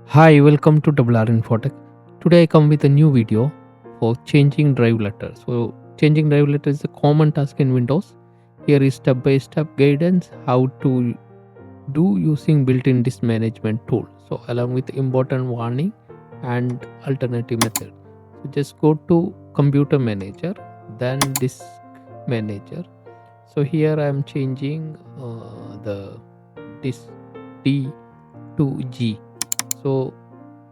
Hi, welcome to WR Infotech. Today I come with a new video for changing drive letters. So changing drive letters is a common task in Windows. Here is step-by-step guidance how to do using built-in disk management tool. So along with important warning and alternative method. So just go to computer manager, then disk manager. So here I am changing the disk D to G. So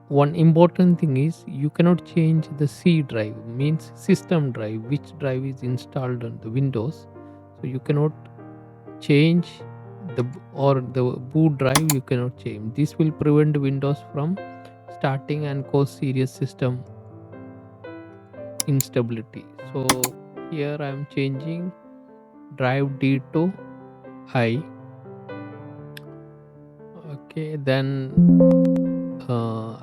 one important thing is you cannot change the C drive, means system drive, which drive is installed on the Windows. So you cannot change or the boot drive you cannot change. This will prevent Windows from starting and cause serious system instability. So here I am changing drive D to I. Okay, then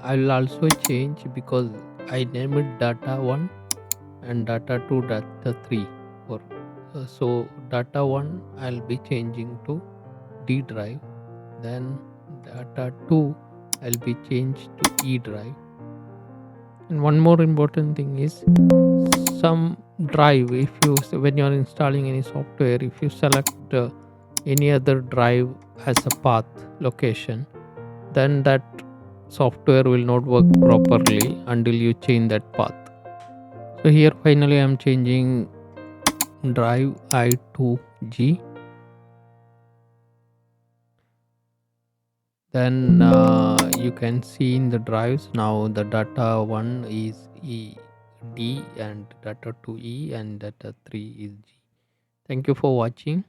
I will also change because I name it data 1 and data 2, data 3 or so data 1 I'll be changing to D drive, then data 2 I'll be changed to E drive. And one more important thing is some drive, if you when you are installing any software, if you select any other drive as a path location, then that software will not work properly until you change that path. So here finally I'm changing drive I to G. Then you can see in the drives now the data 1 is D and data 2 E and data 3 is G. Thank you for watching.